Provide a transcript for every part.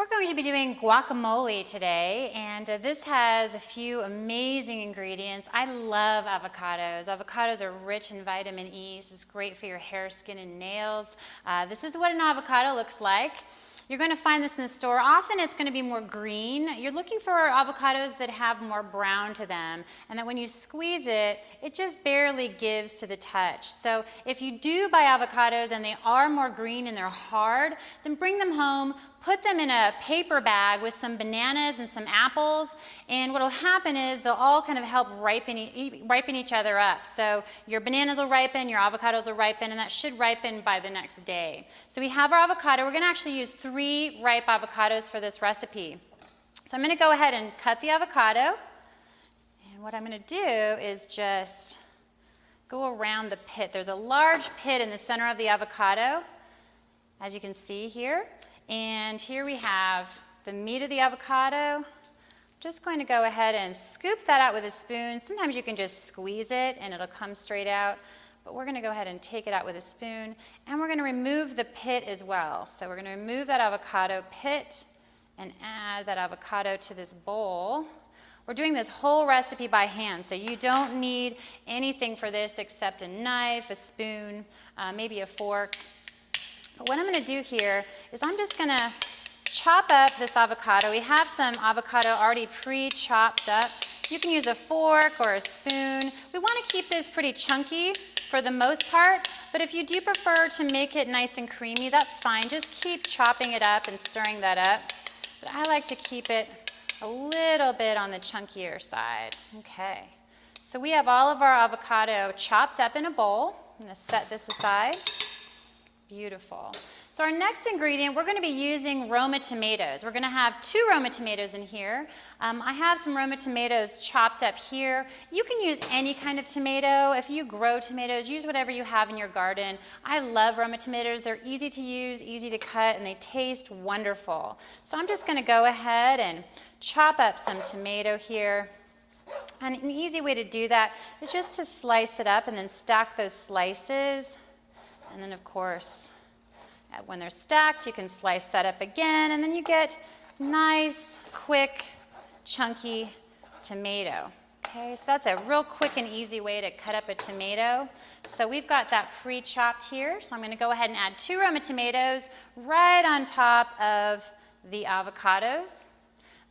We're going to be doing guacamole today, and this has a few amazing ingredients. I love avocados. Avocados are rich in vitamin E, so it's great for your hair, skin, and nails. This is what an avocado looks like. You're going to find this in the store. Often it's going to be more green. You're looking for avocados that have more brown to them, and that when you squeeze it, it just barely gives to the touch. So if you do buy avocados and they are more green and they're hard, then bring them home, put them in a paper bag with some bananas and some apples, and what will happen is they'll all kind of help ripen each other up. So your bananas will ripen, your avocados will ripen, and that should ripen by the next day. So we have our avocado. We're going to actually use 3 ripe avocados for this recipe. So I'm going to go ahead and cut the avocado, and what I'm going to do is just go around the pit. There's a large pit in the center of the avocado, as you can see here. And here we have the meat of the avocado. Just going to go ahead and scoop that out with a spoon. Sometimes you can just squeeze it and it'll come straight out, but we're going to go ahead and take it out with a spoon, and we're going to remove the pit as well. So we're going to remove that avocado pit and add that avocado to this bowl. We're doing this whole recipe by hand, so you don't need anything for this except a knife, a spoon, maybe a fork. But what I'm going to do here is I'm just going to chop up this avocado. We have some avocado already pre-chopped up. You can use a fork or a spoon. We want to keep this pretty chunky for the most part, but if you do prefer to make it nice and creamy, that's fine. Just keep chopping it up and stirring that up. But I like to keep it a little bit on the chunkier side. Okay, so we have all of our avocado chopped up in a bowl. I'm going to set this aside. Beautiful. So our next ingredient, we're going to be using Roma tomatoes. We're going to have 2 Roma tomatoes in here. I have some Roma tomatoes chopped up here. You can use any kind of tomato. If you grow tomatoes, use whatever you have in your garden. I love Roma tomatoes. They're easy to use, easy to cut, and they taste wonderful. So I'm just going to go ahead and chop up some tomato here. And an easy way to do that is just to slice it up and then stack those slices. And then, of course, when they're stacked, you can slice that up again, and then you get nice, quick, chunky tomato. Okay, so that's a real quick and easy way to cut up a tomato. So we've got that pre-chopped here, so I'm going to go ahead and add 2 Roma tomatoes right on top of the avocados.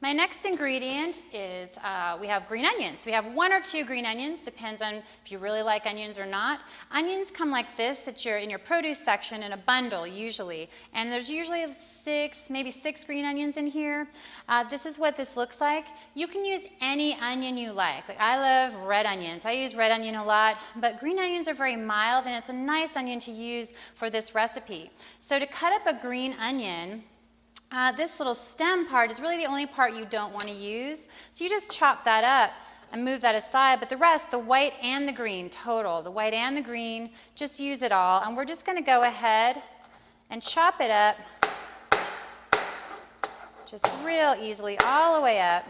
My next ingredient is we have green onions. We have 1 or 2 green onions, depends on if you really like onions or not. Onions come like this in your produce section in a bundle usually, and there's usually 6, maybe 6 green onions in here. This is what this looks like. You can use any onion you like. I love red onions. I use red onion a lot, but green onions are very mild, and it's a nice onion to use for this recipe. So to cut up a green onion, this little stem part is really the only part you don't want to use. So you just chop that up and move that aside, but the rest, the white and the green, total, the white and the green, just use it all. And we're just going to go ahead and chop it up just real easily all the way up.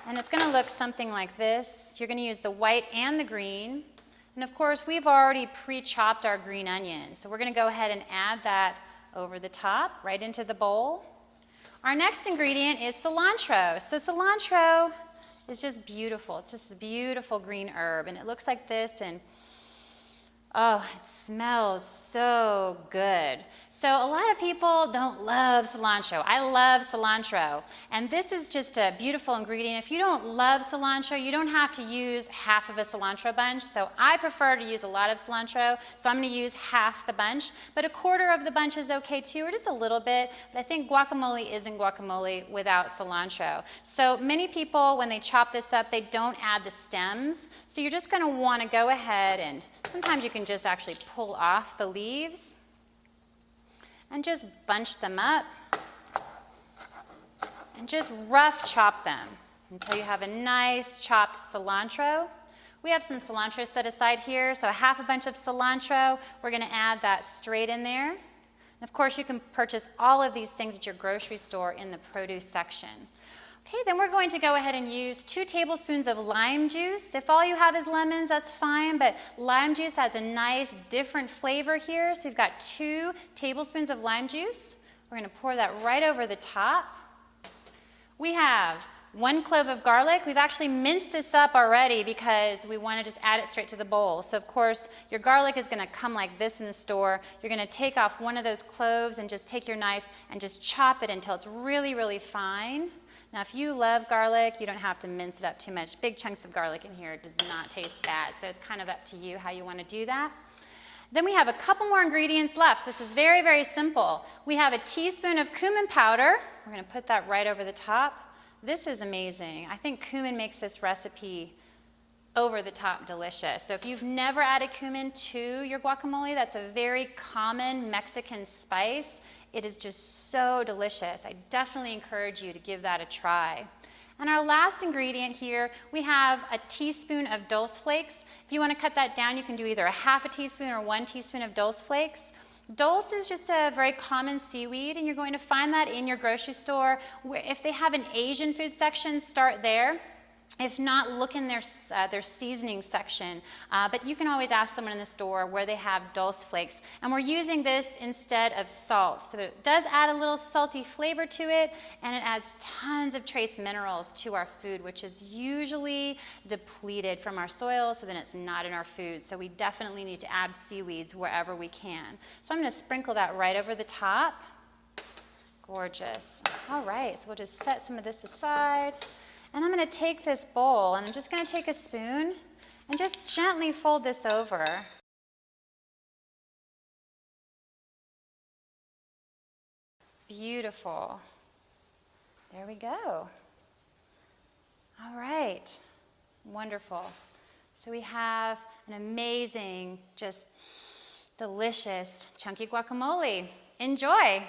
And it's going to look something like this. You're going to use the white and the green. And of course, we've already pre-chopped our green onion. So we're going to go ahead and add that over the top, right into the bowl. Our next ingredient is cilantro. So cilantro is just beautiful. It's just a beautiful green herb, and it looks like this, and oh, it smells so good. So a lot of people don't love cilantro. I love cilantro, and this is just a beautiful ingredient. If you don't love cilantro, you don't have to use half of a cilantro bunch. So I prefer to use a lot of cilantro, so I'm going to use half the bunch, but 1/4 of the bunch is okay too, or just a little bit. But I think guacamole isn't guacamole without cilantro. So many people, when they chop this up, they don't add the stems. So you're just going to want to go ahead, and sometimes you can just actually pull off the leaves and just bunch them up and just rough chop them until you have a nice chopped cilantro. We have some cilantro set aside here, so 1/2 bunch of cilantro. We're going to add that straight in there. And of course, you can purchase all of these things at your grocery store in the produce section. Okay, then we're going to go ahead and use 2 tablespoons of lime juice. If all you have is lemons, that's fine, but lime juice has a nice different flavor here. So we've got 2 tablespoons of lime juice. We're going to pour that right over the top. We have 1 clove of garlic. We've actually minced this up already because we want to just add it straight to the bowl. So of course, your garlic is going to come like this in the store. You're going to take off 1 of those cloves and just take your knife and just chop it until it's really, really fine. Now, if you love garlic, you don't have to mince it up too much. Big chunks of garlic in here does not taste bad, so it's kind of up to you how you want to do that. Then we have a couple more ingredients left. This is very, very simple. We have a teaspoon of cumin powder. We're going to put that right over the top. This is amazing. I think cumin makes this recipe over the top delicious. So if you've never added cumin to your guacamole, that's a very common Mexican spice. It is just so delicious. I definitely encourage you to give that a try. And our last ingredient here, we have a teaspoon of dulse flakes. If you want to cut that down, you can do either a half a teaspoon or 1 teaspoon of dulse flakes. Dulse is just a very common seaweed, and you're going to find that in your grocery store. If they have an Asian food section, start there. If not, look in their seasoning section. But you can always ask someone in the store where they have dulse flakes. And we're using this instead of salt. So it does add a little salty flavor to it, and it adds tons of trace minerals to our food, which is usually depleted from our soil, so then it's not in our food. So we definitely need to add seaweeds wherever we can. So I'm going to sprinkle that right over the top. Gorgeous. All right, so we'll just set some of this aside. And I'm going to take this bowl, and I'm just going to take a spoon and just gently fold this over. Beautiful. There we go. All right. Wonderful. So we have an amazing, just delicious, chunky guacamole. Enjoy.